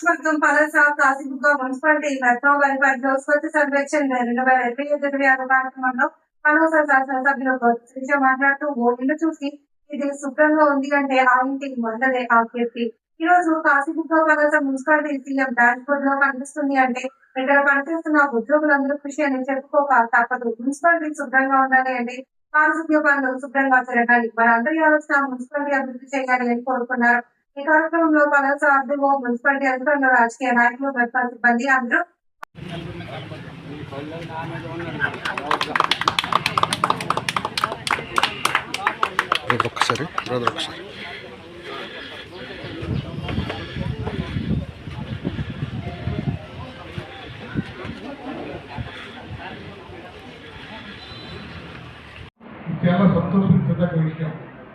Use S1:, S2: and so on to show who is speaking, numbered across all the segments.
S1: ప్రభుత్వం Palasa Kashibugga municipality metro పరిధిలో స్వచ్ఛ సర్వేక్షణ 2025 కార్యక్రమంలో పలాస శాసనసభ్యులు శ్రీజ మాట్లాడుతూ ఓ ఇల్లు చూసి ఇది శుభ్రంగా ఉంది అంటే ఆ ఇంటికి మందలే ఆ కీర్తి. ఈ రోజు Kashibugga Palasa municipality CM dash board లో కనిపిస్తుంది అంటే ఇక్కడ పనిచేస్తున్న ఉద్యోగులందరూ కృషి అని చెప్పుకోక తప్పదు. మున్సిపాలిటీ శుభ్రంగా ఉండాలి అంటే పారిశుద్ధ్య పనులు శుభ్రంగా జరగాలి. మనందరి ఆలోచన మున్సిపాలిటీ అభివృద్ధి చేయాలి అని కోరుకున్నారు. ఈ కార్యక్రమంలో పలాస ఆర్డీఓ, మున్సిపాలిటీ అధికారులు, రాజకీయ నాయకులు, ప్రభుత్వ సిబ్బంది అందరూ
S2: చాలా సంతోషించదగ్గ విషయం.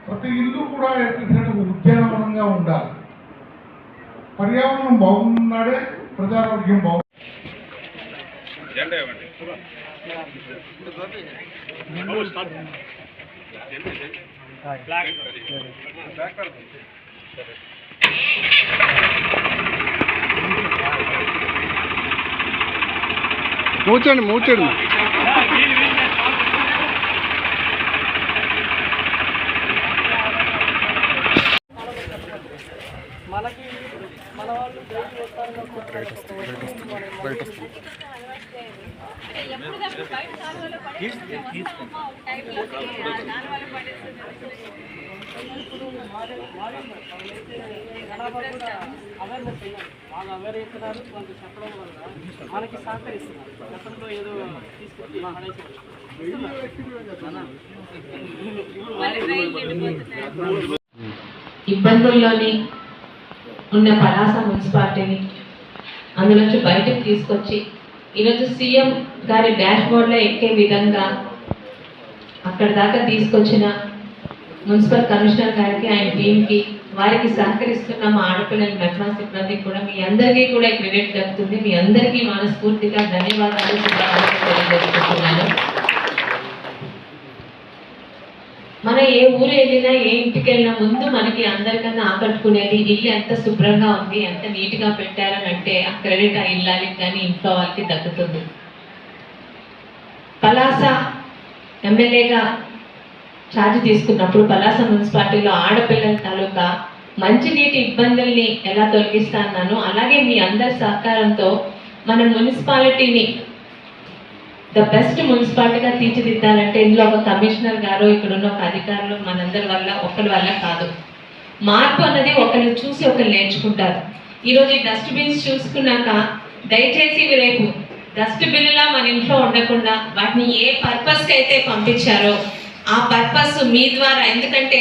S2: ప్రతి ఇల్లు కూడా ఉద్యానవనంగా ఉండాలి. పర్యావరణం బాగున్నాడే ప్రజారోగ్యం బాగుంది.
S3: మూర్చండి
S4: మనకి మన వాళ్ళు అవేర్నెస్ వాళ్ళు అవేర్ అవుతున్నారు. కొంచెం చెప్పడం వల్ల మనకి సహకరిస్తున్నారు. గతంలో ఏదో తీసుకొచ్చి
S5: ఇబ్బందుల్లోని ఉన్న పలాస మున్సిపాలిటీని అందులోంచి బయటకు తీసుకొచ్చి ఈరోజు సీఎం గారి డాష్ బోర్డ్లో ఎక్కే విధంగా అక్కడ దాకా తీసుకొచ్చిన మున్సిపల్ కమిషనర్ గారికి, ఆయన టీంకి, వారికి సహకరిస్తున్న మా ఆడపిల్లల మెట్రో సిబ్బందికి కూడా మీ అందరికీ కూడా క్రెడిట్ దక్కుతుంది. మీ అందరికీ మనస్ఫూర్తిగా ధన్యవాదాలు తెలియజేస్తున్నాను. మన ఏ ఊరు వెళ్ళినా, ఏ ఇంటికి వెళ్ళినా ముందు మనకి అందరికన్నా ఆకట్టుకునేది ఇల్లు ఎంత శుభ్రంగా ఉంది, ఎంత నీట్గా పెట్టారని అంటే ఆ క్రెడిట్ ఆ ఇల్లాలకి కానీ ఇంట్లో వాళ్ళకి దక్కుతుంది. పలాస ఎమ్మెల్యేగా ఛార్జ్ తీసుకున్నప్పుడు పలాస మున్సిపాలిటీలో ఆడపిల్లల తాలూకా మంచినీటి ఇబ్బందుల్ని ఎలా తొలగిస్తాను, అలాగే మీ అందరి సహకారంతో మన మున్సిపాలిటీని ద బెస్ట్ మున్సిపాలిటీగా తీర్చిదిద్దాలంటే ఇందులో ఒక కమిషనర్ గారు, ఇక్కడున్న ఒక అధికారులు మనందరి వల్ల ఒకరి వల్ల కాదు. మార్పు అన్నది ఒకరిని చూసి ఒకరు నేర్చుకుంటారు. ఈరోజు ఈ డస్ట్బిన్స్ చూసుకున్నాక దయచేసి రేపు డస్ట్బిన్లా మన ఇంట్లో ఉండకుండా వాటిని ఏ పర్పస్కి అయితే పంపించారో ఆ పర్పస్ మీ ద్వారా, ఎందుకంటే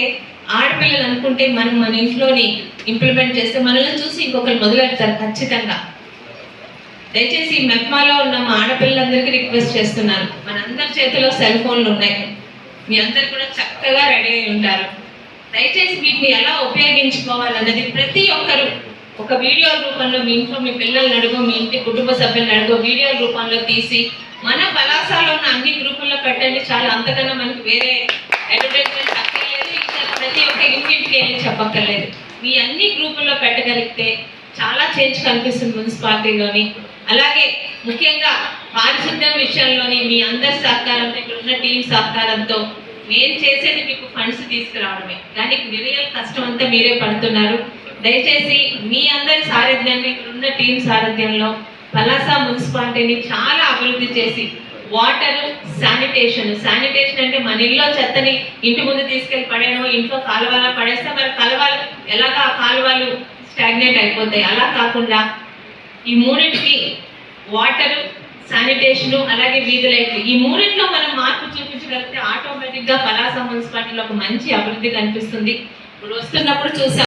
S5: ఆడపిల్లలు అనుకుంటే మనం మన ఇంట్లోని ఇంప్లిమెంట్ చేస్తే మనల్ని చూసి ఇంకొకరు మొదలెడతారు ఖచ్చితంగా. దయచేసి మెప్మాలో ఉన్న మా ఆడపిల్లలందరికీ రిక్వెస్ట్ చేస్తున్నాను, మనందరి చేతిలో సెల్ ఫోన్లు ఉన్నాయి, మీ అందరు కూడా చక్కగా రెడీ అయి ఉంటారు. దయచేసి వీటిని ఎలా ఉపయోగించుకోవాలన్నది ప్రతి ఒక్కరు ఒక వీడియో రూపంలో మీ ఇంట్లో మీ పిల్లల్ని అడుగు, మీ ఇంటి కుటుంబ సభ్యులను అడుగు, వీడియో రూపంలో తీసి మన పలాసాలో ఉన్న అన్ని గ్రూపుల్లో పెట్టండి. చాలా అంతకన్నా మనకి వేరే అడ్వర్టైజ్మెంట్ అక్కర్లేదు, ఇంకా ప్రతి ఒక్క ఇంటింటికి వెళ్ళి చెప్పక్కర్లేదు. మీ అన్ని గ్రూపుల్లో పెట్టగలిగితే చాలా చేంజ్ కనిపిస్తుంది మున్సిపాలిటీలోని. అలాగే ముఖ్యంగా పారిశుద్ధ్యం విషయంలోని మీ అందరి సహకారంతో, ఇక్కడ ఉన్న టీం సహకారంతో నేను చేసేది మీకు ఫండ్స్ తీసుకురావడమే, కానీ రియల్ కష్టం అంతా మీరే పడుతున్నారు. దయచేసి మీ అందరి సారథ్యాన్ని, ఇక్కడ ఉన్న టీం సారథ్యంలో పలాస మున్సిపాలిటీని చాలా అభివృద్ధి చేసి వాటర్, శానిటేషన్ అంటే మన ఇల్లో చెత్తని ఇంటి ముందు తీసుకెళ్ళి పడేయడం, ఇంట్లో కాలువలా పడేస్తే మరి కాలువలు ఎలాగా ఆ కాలువలు స్టాగ్నేట్ అయిపోతాయి. అలా కాకుండా ఈ మూడింటికి వాటర్, శానిటేషన్ అలాగే వీధి లైట్లు, ఈ మూడింటిలో మనం మార్పు చూపించగలిగితే ఆటోమేటిక్గా పలాస మున్సిపాలిటీలో ఒక మంచి అభివృద్ధి కనిపిస్తుంది. ఇప్పుడు వస్తున్నప్పుడు చూసాం